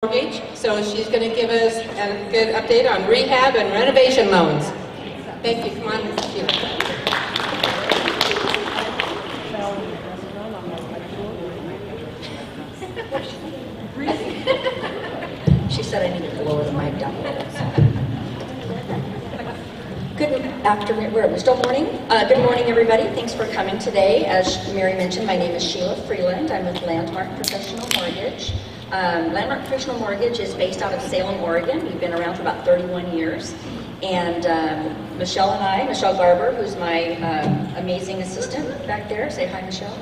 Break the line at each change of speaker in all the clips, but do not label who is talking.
Mortgage, so she's going to give us a good update on rehab and renovation loans. Thank you. Come on, Sheila.
She said I needed to lower the mic down a little. Good afternoon, we're still morning. Good morning, everybody. Thanks for coming today. As Mary mentioned, my name is Sheila Freeland. I'm with Landmark Professional Mortgage. Landmark Professional Mortgage is based out of Salem, Oregon. We've been around for about 31 years. And Michelle Garber, who's my amazing assistant back there. Say hi, Michelle.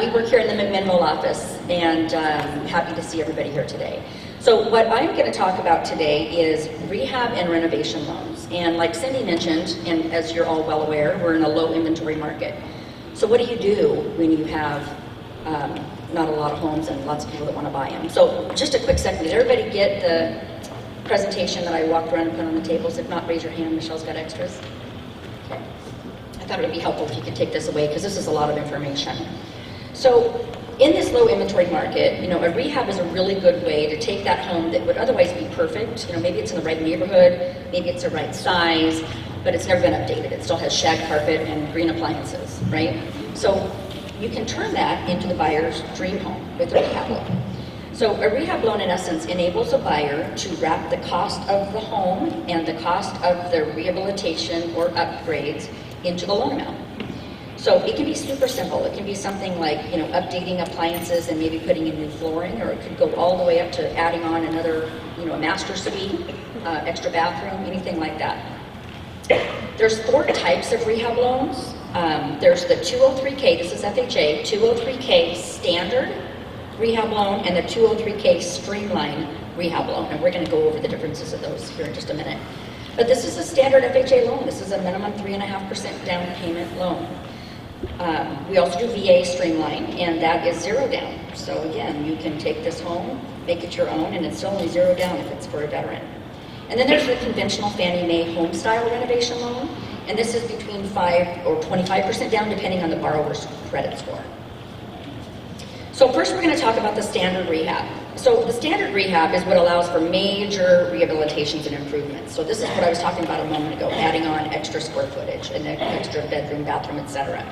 We work here in the McMinnville office, and happy to see everybody here today. So what I'm going to talk about today is rehab and renovation loans. And like Cindy mentioned, and as you're all well aware, we're in a low inventory market. So what do you do when you have not a lot of homes and lots of people that want to buy them? So just a quick second, did everybody get the presentation that I walked around and put on the tables? If not, raise your hand. Michelle's got extras. Okay. I thought it would be helpful if you could take this away because this is a lot of information. So in this low inventory market, a rehab is a really good way to take that home that would otherwise be perfect. Maybe it's in the right neighborhood, maybe it's the right size, but it's never been updated. It still has shag carpet and green appliances, right? So you can turn that into the buyer's dream home with a rehab loan. So a rehab loan, in essence, enables a buyer to wrap the cost of the home and the cost of the rehabilitation or upgrades into the loan amount. So it can be super simple. It can be something like, updating appliances and maybe putting in new flooring, or it could go all the way up to adding on another, a master suite, extra bathroom, anything like that. There's 4 types of rehab loans. There's the 203K, this is FHA, 203K standard rehab loan, and the 203K streamline rehab loan. And we're going to go over the differences of those here in just a minute. But this is a standard FHA loan. This is a minimum 3.5% down payment loan. We also do VA streamline, and that is 0 down. So again, you can take this home, make it your own, and it's still only 0 down if it's for a veteran. And then there's the conventional Fannie Mae home style renovation loan, and this is between 5 or 25% down depending on the borrower's credit score. So first we're going to talk about the standard rehab. So the standard rehab is what allows for major rehabilitations and improvements. So this is what I was talking about a moment ago, adding on extra square footage, an extra bedroom, bathroom, etc.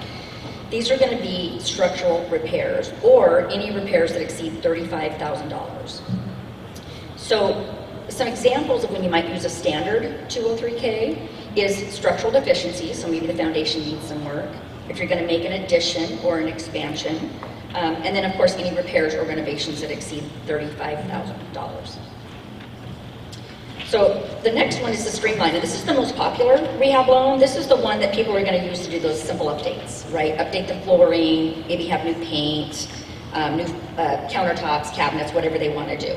These are going to be structural repairs or any repairs that exceed $35,000. So some examples of when you might use a standard 203K is structural deficiencies, so maybe the foundation needs some work. If you're going to make an addition or an expansion, and then of course any repairs or renovations that exceed $35,000. So the next one is the streamline, and this is the most popular rehab loan. This is the one that people are going to use to do those simple updates, right? Update the flooring, maybe have new paint, new countertops, cabinets, whatever they want to do.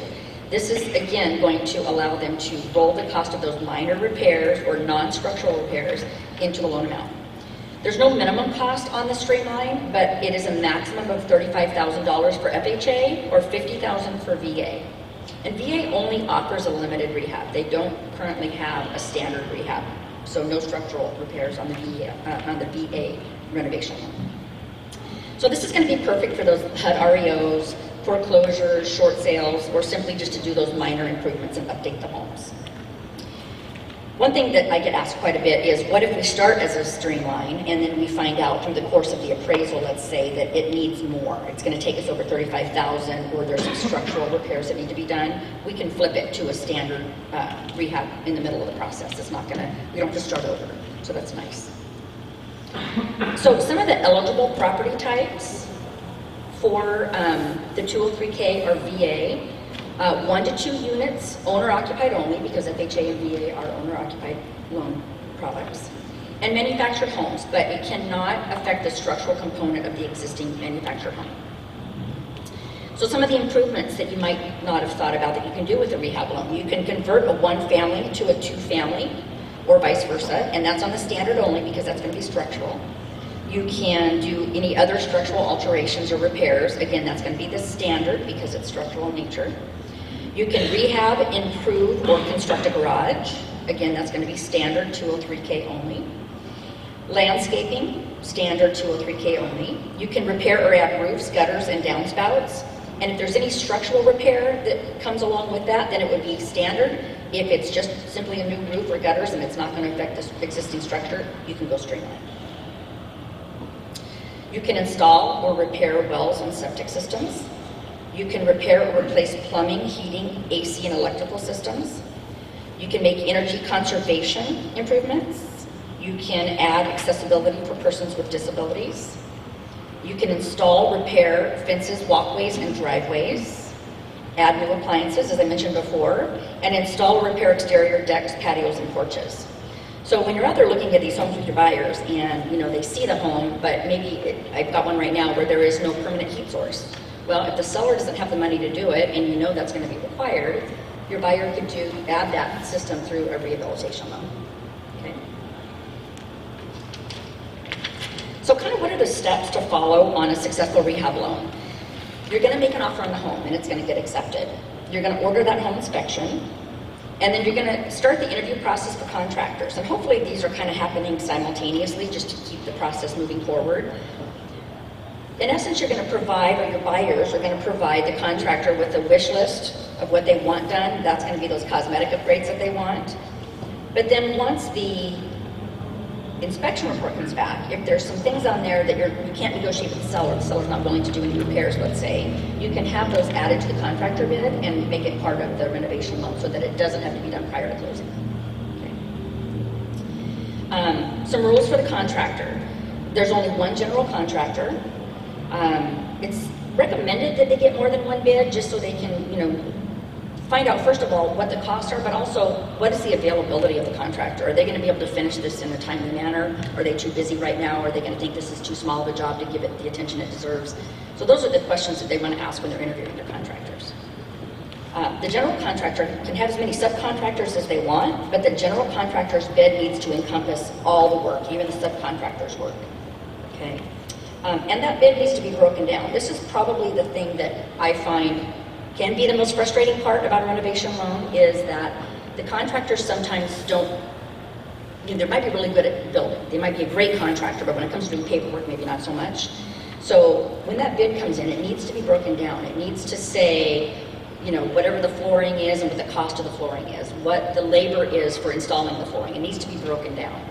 This is, again, going to allow them to roll the cost of those minor repairs or non-structural repairs into the loan amount. There's no minimum cost on the streamline, but it is a maximum of $35,000 for FHA or $50,000 for VA. And VA only offers a limited rehab. They don't currently have a standard rehab, so no structural repairs on the VA renovation loan. So this is going to be perfect for those HUD REOs, foreclosures, short sales, or simply just to do those minor improvements and update the homes. One thing that I get asked quite a bit is, what if we start as a streamline and then we find out through the course of the appraisal, let's say, that it needs more. It's going to take us over $35,000, or there's some structural repairs that need to be done. We can flip it to a standard rehab in the middle of the process. It's not going to, we don't have to start over. So that's nice. So some of the eligible property types for the 203K or VA, 1 to 2 units, owner-occupied only, because FHA and VA are owner-occupied loan products, and manufactured homes, but it cannot affect the structural component of the existing manufactured home. So some of the improvements that you might not have thought about that you can do with a rehab loan, you can convert a 1-family to a 2-family, or vice versa, and that's on the standard only because that's going to be structural. You can do any other structural alterations or repairs. Again, that's going to be the standard because it's structural in nature. You can rehab, improve, or construct a garage. Again, that's going to be standard 203K only. Landscaping, standard 203K only. You can repair or add roofs, gutters, and downspouts. And if there's any structural repair that comes along with that, then it would be standard. If it's just simply a new roof or gutters and it's not going to affect the existing structure, you can go streamline. You can install or repair wells and septic systems. You can repair or replace plumbing, heating, AC, and electrical systems. You can make energy conservation improvements. You can add accessibility for persons with disabilities. You can install, repair fences, walkways, and driveways. Add new appliances, as I mentioned before, and install or repair exterior decks, patios, and porches. So when you're out there looking at these homes with your buyers and they see the home, but maybe I've got one right now where there is no permanent heat source. Well, if the seller doesn't have the money to do it and that's going to be required, your buyer could add that system through a rehabilitation loan. Okay. So kind of what are the steps to follow on a successful rehab loan? You're going to make an offer on the home and it's going to get accepted. You're going to order that home inspection, and then you're going to start the interview process for contractors. And hopefully these are kind of happening simultaneously just to keep the process moving forward. In essence, you're going to provide, or your buyers are going to provide the contractor with a wish list of what they want done. That's going to be those cosmetic upgrades that they want. But then once the inspection report comes back, if there's some things on there that you can't negotiate with the seller's not willing to do any repairs, let's say, you can have those added to the contractor bid and make it part of the renovation loan so that it doesn't have to be done prior to closing. Okay. Some rules for the contractor. There's only one general contractor. It's recommended that they get more than one bid just so they can, find out first of all what the costs are, but also what is the availability of the contractor. Are they going to be able to finish this in a timely manner? Are they too busy right now? Are they going to think this is too small of a job to give it the attention it deserves? So those are the questions that they want to ask when they're interviewing their contractors. The general contractor can have as many subcontractors as they want, but the general contractor's bid needs to encompass all the work, even the subcontractor's work. Okay. And that bid needs to be broken down. This is probably the thing that I find can be the most frustrating part about a renovation loan, is that the contractors sometimes don't, they might be really good at building. They might be a great contractor, but when it comes to doing paperwork, maybe not so much. So when that bid comes in, it needs to be broken down. It needs to say, whatever the flooring is and what the cost of the flooring is, what the labor is for installing the flooring. It needs to be broken down.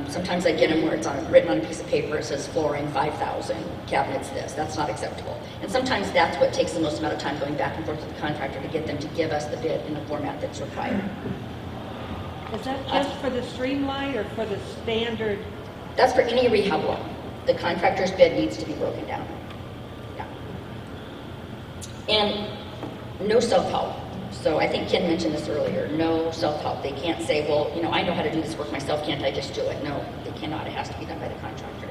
Sometimes I get them where it's written on a piece of paper, it says flooring 5,000, cabinets this. That's not acceptable. And sometimes that's what takes the most amount of time, going back and forth with the contractor to get them to give us the bid in the format that's required.
Is that just for the streamline or for the standard?
That's for any rehab loan. The contractor's bid needs to be broken down. Yeah. And no self-help. So I think Ken mentioned this earlier, no self-help. They can't say, well, I know how to do this work myself, can't I just do it? No, they cannot. It has to be done by the contractor.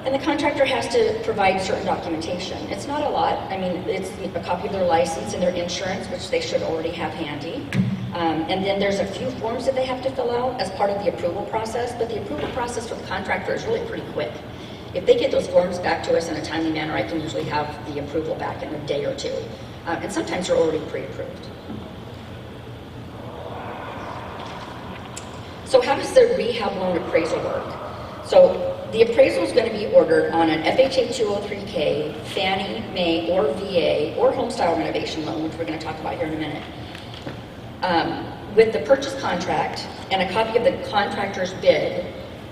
And the contractor has to provide certain documentation. It's not a lot. I mean, it's a copy of their license and their insurance, which they should already have handy. And then there's a few forms that they have to fill out as part of the approval process, but the approval process for the contractor is really pretty quick. If they get those forms back to us in a timely manner, I can usually have the approval back in a day or two. And sometimes they're already pre-approved. So how does the rehab loan appraisal work? So the appraisal is going to be ordered on an FHA 203K, Fannie Mae, or VA, or home style renovation loan, which we're going to talk about here in a minute, with the purchase contract and a copy of the contractor's bid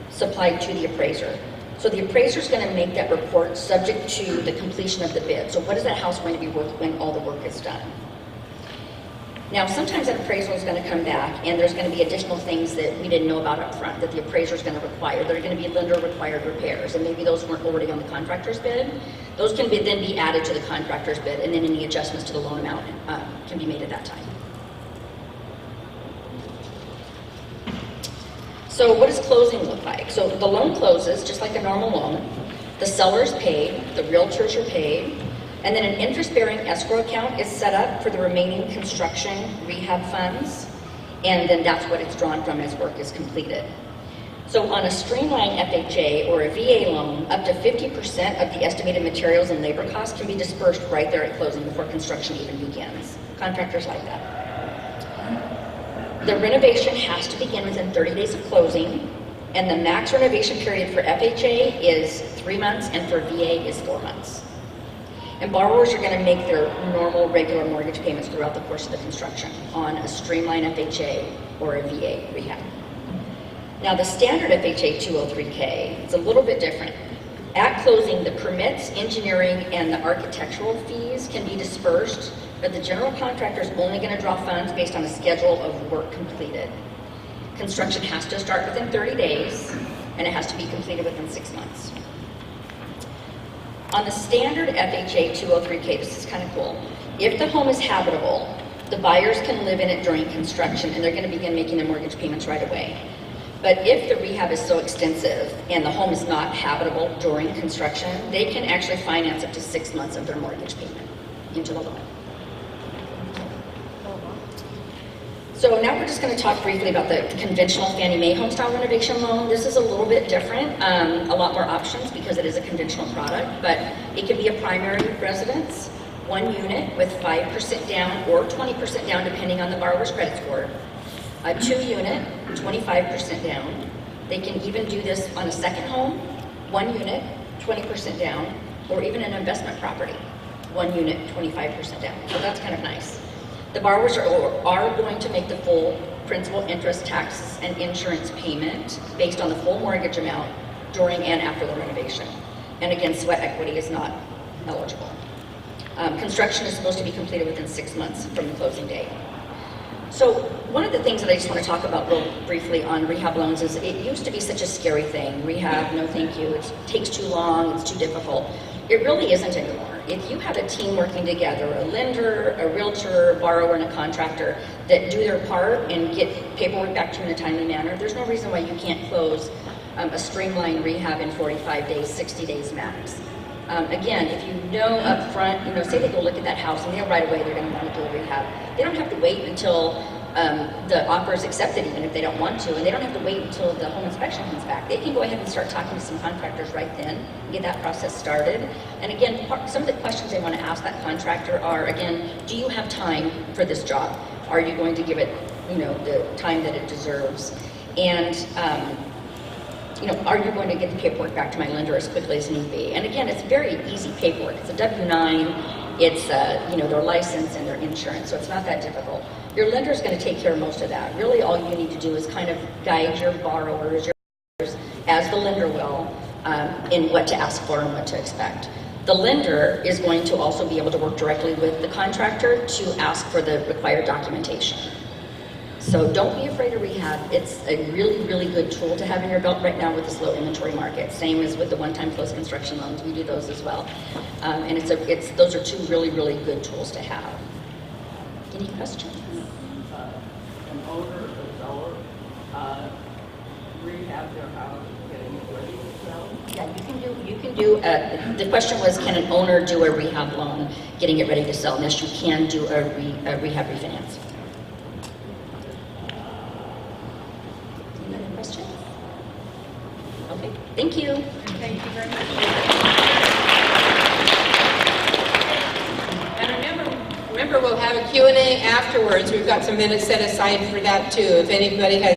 supplied to the appraiser. So the appraiser is going to make that report subject to the completion of the bid. So what is that house going to be worth when all the work is done? Now, sometimes that appraisal is going to come back and there's going to be additional things that we didn't know about up front that the appraiser is going to require. There are going to be lender-required repairs, and maybe those weren't already on the contractor's bid. Those can then be added to the contractor's bid, and then any adjustments to the loan amount can be made at that time. So what does closing look like? So the loan closes just like a normal loan. The seller's paid, the realtors are paid, and then an interest-bearing escrow account is set up for the remaining construction rehab funds, and then that's what it's drawn from as work is completed. So on a streamlined FHA or a VA loan, up to 50% of the estimated materials and labor costs can be dispersed right there at closing before construction even begins. Contractors like that. The renovation has to begin within 30 days of closing, and the max renovation period for FHA is 3 months and for VA is 4 months. And borrowers are going to make their normal, regular mortgage payments throughout the course of the construction on a streamlined FHA or a VA rehab. Now, the standard FHA 203K is a little bit different. At closing, the permits, engineering, and the architectural fees can be dispersed, but the general contractor is only going to draw funds based on a schedule of work completed. Construction has to start within 30 days, and it has to be completed within 6 months. On the standard FHA 203K, this is kind of cool. If the home is habitable, the buyers can live in it during construction, and they're going to begin making their mortgage payments right away. But if the rehab is so extensive and the home is not habitable during construction, they can actually finance up to 6 months of their mortgage payment into the loan. So now we're just going to talk briefly about the conventional Fannie Mae home style renovation loan. This is a little bit different, a lot more options because it is a conventional product, but it can be a primary residence, 1 unit with 5% down or 20% down depending on the borrower's credit score, a 2 unit, 25% down. They can even do this on a second home, 1 unit, 20% down, or even an investment property, 1 unit, 25% down. So that's kind of nice. The borrowers are going to make the full principal, interest, taxes, and insurance payment based on the full mortgage amount during and after the renovation. And again, sweat equity is not eligible. Construction is supposed to be completed within 6 months from the closing date. So one of the things that I just want to talk about real briefly on rehab loans is it used to be such a scary thing. Rehab, no thank you, it takes too long, it's too difficult. It really isn't anymore. If you have a team working together, a lender, a realtor, a borrower, and a contractor that do their part and get paperwork back to you in a timely manner, there's no reason why you can't close a streamlined rehab in 45 days, 60 days max. Again, if you know up front, say they go look at that house and they know right away they're going to want to do a rehab. They don't have to wait until the offer is accepted, even if they don't want to, and they don't have to wait until the home inspection comes back. They can go ahead and start talking to some contractors right then and get that process started. And again, some of the questions they want to ask that contractor are, again, do you have time for this job? Are you going to give it, the time that it deserves? And are you going to get the paperwork back to my lender as quickly as need be? And again, it's very easy paperwork. It's a W-9, it's their license and their insurance, so it's not that difficult. Your lender is going to take care of most of that. Really, all you need to do is kind of guide your borrowers, as the lender will, in what to ask for and what to expect. The lender is going to also be able to work directly with the contractor to ask for the required documentation. So don't be afraid of rehab. It's a really, really good tool to have in your belt right now with this low inventory market. Same as with the one-time closed construction loans, we do those as well. And those are 2 really, really good tools to have. Any questions?
An owner or seller rehab their house, getting it ready to sell?
Yeah, you can do. The question was, can an owner do a rehab loan, getting it ready to sell? And yes, you can do a rehab refinance. Any other questions? Okay, thank you.
Thank you very much.
And remember, we'll have a Q&A afterwards. We've got some minutes set aside for that too. If anybody has